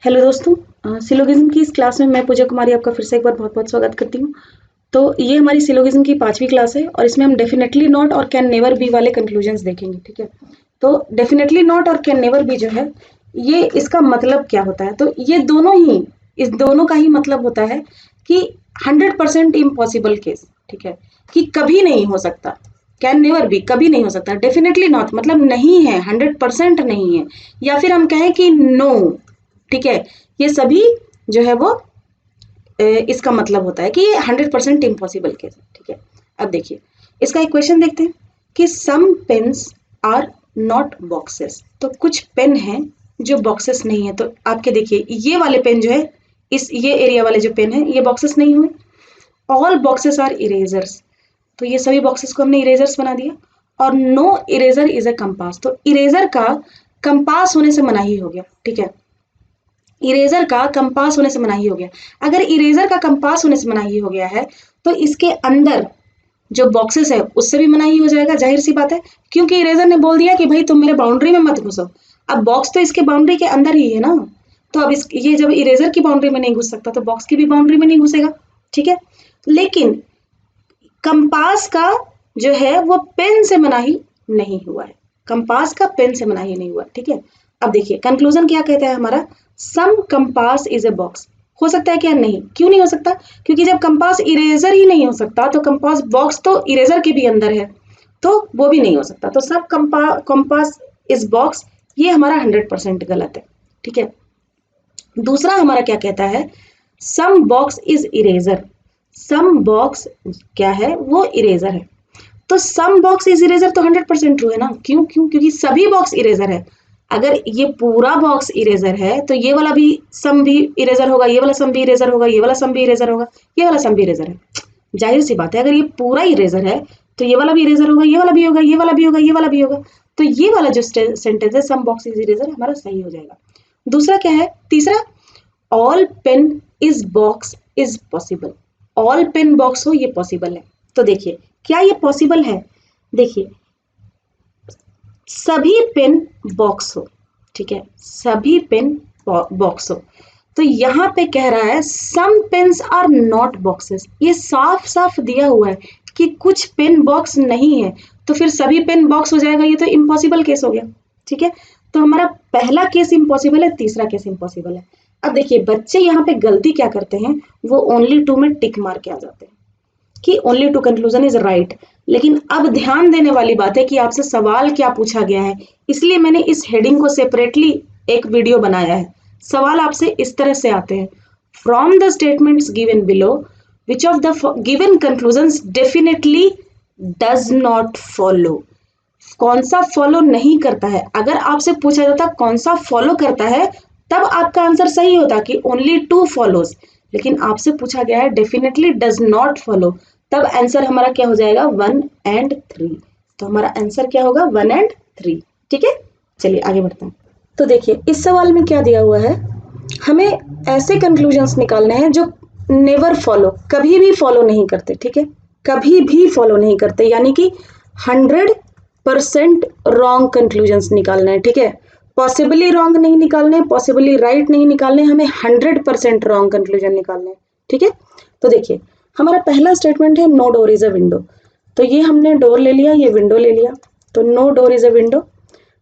Hello दोस्तों, syllogism की इस क्लास में मैं पूजा कुमारी आपका फिर से एक बार बहुत बहुत स्वागत करती हूँ। तो ये हमारी सिलोगिज्म की 5वीं क्लास है और इसमें हम डेफिनेटली नॉट और कैन नेवर बी वाले कंक्लूजन्स देखेंगे। ठीक है, तो डेफिनेटली नॉट और कैन नेवर बी जो है ये इसका मतलब क्या होता है, तो ये दोनों ही इस दोनों का ही मतलब होता है कि 100% इम्पॉसिबल केस। ठीक है, कि कभी नहीं हो सकता। कैन नेवर बी कभी नहीं हो सकता। डेफिनेटली नॉट मतलब नहीं है, 100% नहीं है, या फिर हम कहें कि नो। ठीक है, ये सभी जो है वो इसका मतलब होता है कि ये 100% इम्पॉसिबल केस है। ठीक है, अब देखिए इसका एक क्वेश्चन देखते हैं कि सम पेन्स आर नॉट बॉक्सेस। तो कुछ पेन हैं जो बॉक्सेस नहीं है। तो आपके देखिए ये वाले पेन जो है, ये एरिया वाले जो पेन है ये बॉक्सेस नहीं हुए। ऑल बॉक्सेस आर इरेजर्स, तो ये सभी बॉक्सेस को हमने इरेजर्स बना दिया। और no eraser is a compass, तो इरेजर का कंपास होने से मना ही हो गया। ठीक है, इरेजर का कंपास होने से मनाही हो गया। अगर इरेजर का कंपास होने से मनाही हो गया है तो इसके अंदर जो बॉक्सेस है उससे भी मनाही हो जाएगा, जाहिर सी बात है, क्योंकि इरेजर ने बोल दिया कि भाई तुम मेरे बाउंड्री में मत घुसो। अब बॉक्स तो इसके बाउंड्री के अंदर ही है ना, तो अब ये जब इरेजर की बाउंड्री में नहीं घुस सकता तो बॉक्स की भी बाउंड्री में नहीं घुसेगा। ठीक है, लेकिन कंपास का जो है वो पेन से मनाही नहीं हुआ है। कंपास का पेन से मनाही नहीं हुआ। ठीक है, अब देखिए कंक्लूजन क्या कहता है हमारा, सम कंपास इज ए बॉक्स। हो सकता है क्या? नहीं। क्यों नहीं हो सकता? क्योंकि जब कंपास इरेजर ही नहीं हो सकता तो कंपास बॉक्स तो इरेजर के भी अंदर है, तो वो भी नहीं हो सकता। तो सब कंपास इज बॉक्स, ये हमारा 100% गलत है। ठीक है, दूसरा हमारा क्या कहता है, sum box is eraser. Sum box क्या है? वो इरेजर है। तो सम बॉक्स इज इरेजर तो 100% ट्रू है ना। क्यों? क्योंकि सभी बॉक्स इरेजर है। अगर ये पूरा बॉक्स इरेजर है तो ये वाला भी सम भी इरेजर होगा, ये वाला सम भी इरेजर होगा, ये वाला सम भी इरेजर होगा, ये वाला सम भी इरेजर है। जाहिर सी बात है, अगर ये पूरा इरेजर है तो ये वाला भी इरेजर होगा, ये वाला भी होगा, ये वाला भी होगा, ये वाला भी होगा। तो ये वाला जो सेंटेंस है सम बॉक्स इज इरेजर हमारा सही हो जाएगा। दूसरा क्या है? तीसरा, all pen is box is possible. All pen box हो ये पॉसिबल है। तो देखिए क्या ये पॉसिबल है? देखिए सभी पेन बॉक्स हो। ठीक है, सभी पेन बॉक्स हो। तो यहाँ पे कह रहा है सम पेन्स आर नॉट बॉक्सेस। ये साफ साफ दिया हुआ है कि कुछ पेन बॉक्स नहीं है, तो फिर सभी पेन बॉक्स हो जाएगा, ये तो इम्पॉसिबल केस हो गया। ठीक है, तो हमारा पहला केस इम्पॉसिबल है, तीसरा केस इम्पॉसिबल है। अब देखिए बच्चे यहाँ पे गलती क्या करते हैं, वो ओनली टू में टिक मार के आ जाते हैं कि only two conclusion is right. लेकिन अब ध्यान देने वाली बात है कि आपसे सवाल क्या पूछा गया है, इसलिए मैंने इस हेडिंग को सेपरेटली एक वीडियो बनाया है। सवाल आपसे इस तरह से आते हैं, from the statements given below which of the given conclusions definitely does not follow. कौन सा फॉलो नहीं करता है? अगर आपसे पूछा जाता कौन सा फॉलो करता है तब आपका आंसर सही होता कि ओनली टू फॉलोज, लेकिन आपसे पूछा गया है डेफिनेटली डज नॉट फॉलो, तब आंसर हमारा क्या हो जाएगा? 1 and 3। तो हमारा आंसर क्या होगा? 1 and 3। ठीक है, चलिए आगे बढ़ते हैं। तो देखिए इस सवाल में क्या दिया हुआ है, हमें ऐसे कंक्लूजन्स निकालने हैं जो नेवर फॉलो, कभी भी फॉलो नहीं करते। ठीक है, कभी भी फॉलो नहीं करते, यानी कि 100% रॉन्ग कंक्लूजन्स निकालने हैं। ठीक है, पॉसिबली रॉन्ग नहीं निकालने, पॉसिबली राइट नहीं निकालने, हमें 100% रॉन्ग कंक्लूजन निकालने हैं। ठीक है, तो देखिए हमारा पहला स्टेटमेंट है no door is a window. तो ये हमने डोर ले लिया, ये विंडो ले लिया, तो no door is a window.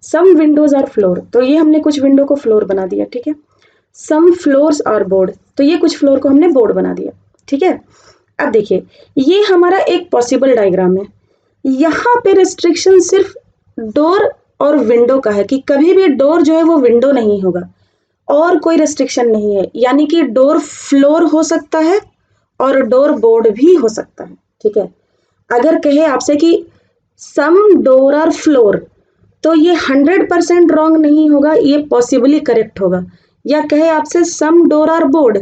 Some windows are floor, तो ये हमने कुछ विंडो को फ्लोर बना दिया। ठीक है, सम फ्लोर्स आर बोर्ड, तो ये कुछ फ्लोर को हमने बोर्ड बना दिया। ठीक है, अब देखिए ये हमारा एक पॉसिबल डायग्राम है। यहाँ पे रिस्ट्रिक्शन सिर्फ डोर और विंडो का है कि कभी भी डोर जो है वो विंडो नहीं होगा, और कोई रिस्ट्रिक्शन नहीं है, यानी कि डोर फ्लोर हो सकता है और डोर बोर्ड भी हो सकता है। ठीक है, अगर कहे आपसे कि सम डोर आर फ्लोर, तो ये 100% रॉन्ग नहीं होगा, ये पॉसिबली करेक्ट होगा। या कहे आपसे सम डोर आर बोर्ड,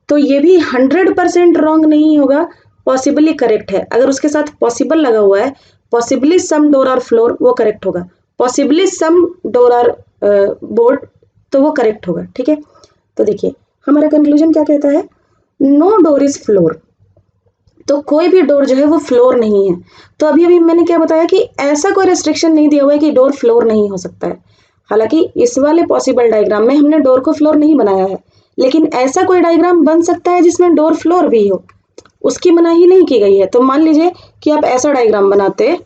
तो ये भी 100% रॉन्ग नहीं होगा, पॉसिबली करेक्ट है। अगर उसके साथ पॉसिबल लगा हुआ है, possibly some door are floor, वो करेक्ट होगा। Possibly some door are board, तो वो करेक्ट होगा। ठीक है, तो देखिए हमारा कंक्लूजन क्या कहता है, नो डोर इज फ्लोर, तो कोई भी डोर जो है वो फ्लोर नहीं है। तो अभी अभी मैंने क्या बताया कि ऐसा कोई रेस्ट्रिक्शन नहीं दिया हुआ है कि डोर फ्लोर नहीं हो सकता है। हालांकि इस वाले पॉसिबल डायग्राम में हमने डोर को फ्लोर नहीं बनाया है, लेकिन ऐसा कोई डायग्राम बन सकता है जिसमें डोर फ्लोर भी हो, उसकी मनाही नहीं की गई है। तो मान लीजिए कि आप ऐसा डायग्राम बनाते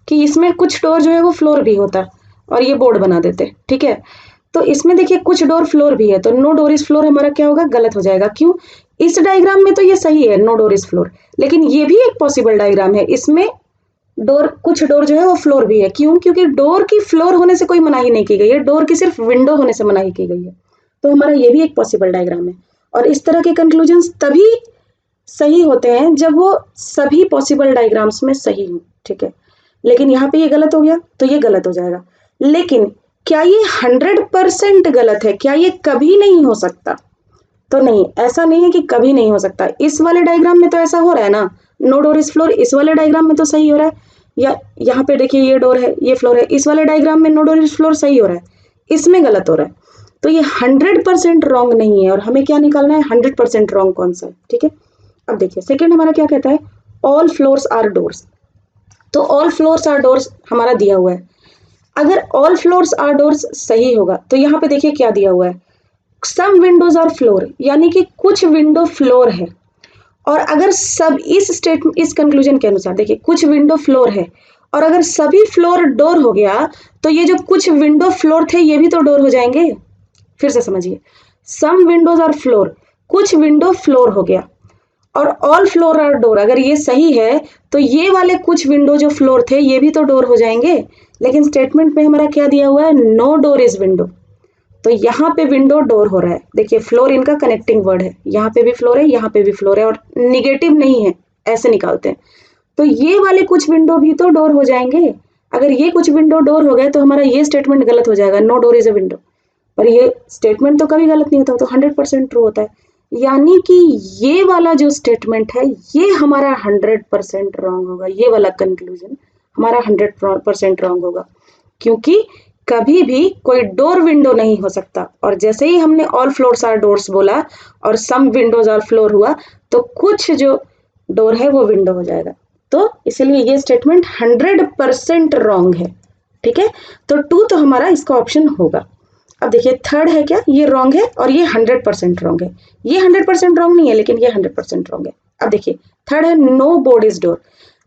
कि इसमें कुछ डोर जो है वो फ्लोर भी होता और ये बोर्ड बना देते, ठीक है। तो इसमें देखिए कुछ डोर फ्लोर भी है, तो नो डोर इज फ्लोर हमारा क्या होगा, गलत हो जाएगा। क्यों? इस डायग्राम में तो ये सही है, नो डोर इज फ्लोर, लेकिन ये भी एक पॉसिबल डायग्राम है, इसमें डोर, कुछ डोर जो है वो फ्लोर भी है। क्यों? क्योंकि डोर की फ्लोर होने से कोई मनाही नहीं की गई है, डोर की सिर्फ विंडो होने से मनाही की गई है। तो हमारा ये भी एक पॉसिबल डायग्राम है। और इस तरह के कंक्लूजन्स तभी सही होते हैं जब वो सभी पॉसिबल डायग्राम्स में सही हो, ठीक है। लेकिन यहाँ पे ये गलत हो गया तो ये गलत हो जाएगा। लेकिन क्या ये 100% गलत है? क्या ये कभी नहीं हो सकता? तो नहीं, ऐसा नहीं है कि कभी नहीं हो सकता। इस वाले डायग्राम में तो ऐसा हो रहा है ना, नो डोर इज फ्लोर, इस वाले डायग्राम में तो सही हो रहा है। या यहाँ पे देखिए ये डोर है, ये फ्लोर है, इस वाले डायग्राम में नो डोर इज फ्लोर सही हो रहा है, इसमें गलत हो रहा है। तो ये 100% रॉन्ग नहीं है। और हमें क्या निकालना है, 100% रॉन्ग कौन सा है, ठीक है। अब देखिए सेकेंड हमारा क्या कहता है, ऑल फ्लोर्स आर डोर्स। तो ऑल फ्लोर्स आर डोर्स हमारा दिया हुआ है। अगर ऑल फ्लोर्स आर डोर्स सही होगा तो यहाँ पे देखिए क्या दिया हुआ है, सम विंडोज आर फ्लोर, यानी कि कुछ विंडो फ्लोर है। और अगर सब इस कंक्लूजन के अनुसार देखिए कुछ विंडो फ्लोर है, और अगर सभी फ्लोर डोर हो गया तो ये जो कुछ विंडो फ्लोर थे ये भी तो डोर हो जाएंगे। फिर से समझिए, सम विंडोज आर फ्लोर, कुछ विंडो फ्लोर हो गया, और ऑल फ्लोर आर डोर, अगर ये सही है तो ये वाले कुछ विंडो जो फ्लोर थे ये भी तो डोर हो जाएंगे। लेकिन स्टेटमेंट में हमारा क्या दिया हुआ है, नो डोर इज विंडो। तो यहाँ पे विंडो डोर हो रहा है। देखिए फ्लोर इनका कनेक्टिंग वर्ड है, यहाँ पे भी फ्लोर है, यहाँ पे भी फ्लोर है, और निगेटिव नहीं है, ऐसे निकालते हैं। तो ये वाले कुछ विंडो भी तो डोर हो जाएंगे। अगर ये कुछ विंडो डोर हो गए तो हमारा ये स्टेटमेंट गलत हो जाएगा, no door is a window. और ये स्टेटमेंट तो कभी गलत नहीं होता, तो 100% ट्रू होता है। यानी कि ये वाला जो स्टेटमेंट है ये हमारा 100% रॉन्ग होगा, ये वाला कंक्लूजन हमारा 100% रॉन्ग होगा, क्योंकि कभी भी कोई डोर विंडो नहीं हो सकता। और जैसे ही हमने ऑल फ्लोर्स आर डोर्स बोला और सम विंडोज आर फ्लोर हुआ, तो कुछ जो डोर है वो विंडो हो जाएगा। तो इसलिए ये स्टेटमेंट 100% रॉन्ग है, ठीक है। तो 2 तो हमारा इसका ऑप्शन होगा। अब देखिए थर्ड है क्या, ये रॉन्ग है और ये 100% रॉन्ग है। ये 100% रॉन्ग नहीं है, लेकिन ये 100% रॉन्ग है। अब देखिए थर्ड है, नो बोर्ड इज डोर।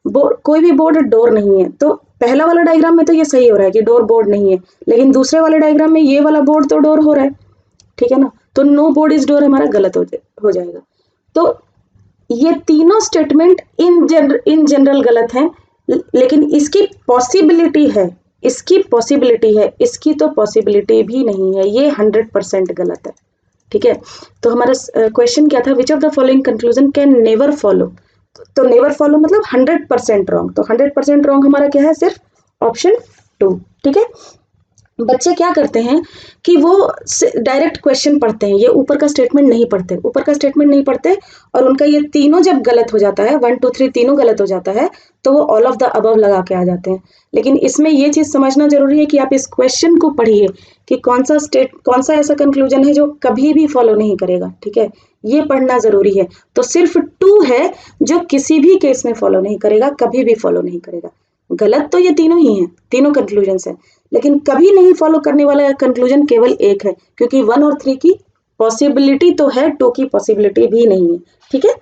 कोई भी बोर्ड डोर नहीं है। तो पहला वाला डायग्राम में तो ये सही हो रहा है कि डोर बोर्ड नहीं है, लेकिन दूसरे वाले डायग्राम में ये वाला बोर्ड तो डोर हो रहा है, ठीक है ना। तो नो बोर्ड इज डोर हमारा गलत हो जाएगा। तो ये तीनों स्टेटमेंट इन जनरल गलत हैं, लेकिन इसकी पॉसिबिलिटी है, इसकी तो पॉसिबिलिटी भी नहीं है, ये 100% गलत है, ठीक है। तो हमारा क्वेश्चन क्या था, which of the following conclusion can never follow. तो नेवर फॉलो मतलब 100% रॉन्ग। तो 100% रॉन्ग हमारा क्या है, सिर्फ ऑप्शन 2, ठीक है। बच्चे क्या करते हैं कि वो डायरेक्ट क्वेश्चन पढ़ते हैं, ये ऊपर का स्टेटमेंट नहीं पढ़ते, और उनका ये तीनों जब गलत हो जाता है, 1 2 3 तीनों गलत हो जाता है, तो वो ऑल ऑफ द अबव लगा के आ जाते हैं। लेकिन इसमें ये चीज समझना जरूरी है कि आप इस क्वेश्चन को पढ़िए कि कौन सा ऐसा कंक्लूजन है जो कभी भी फॉलो नहीं करेगा, ठीक है। ये पढ़ना जरूरी है। तो सिर्फ 2 है जो किसी भी केस में फॉलो नहीं करेगा, कभी भी फॉलो नहीं करेगा। गलत तो ये तीनों ही हैं, तीनों कंक्लूजन्स हैं, लेकिन कभी नहीं फॉलो करने वाला कंक्लूजन केवल एक है, क्योंकि 1 और 3 की पॉसिबिलिटी तो है, 2 की पॉसिबिलिटी भी नहीं है, ठीक है।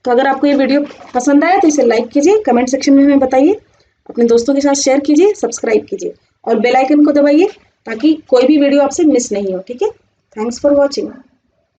तो अगर आपको ये वीडियो पसंद आया तो इसे लाइक कीजिए, कमेंट सेक्शन में हमें बताइए, अपने दोस्तों के साथ शेयर कीजिए, सब्सक्राइब कीजिए और बेल आइकन को दबाइए ताकि कोई भी वीडियो आपसे मिस नहीं हो, ठीक है। Thanks for watching.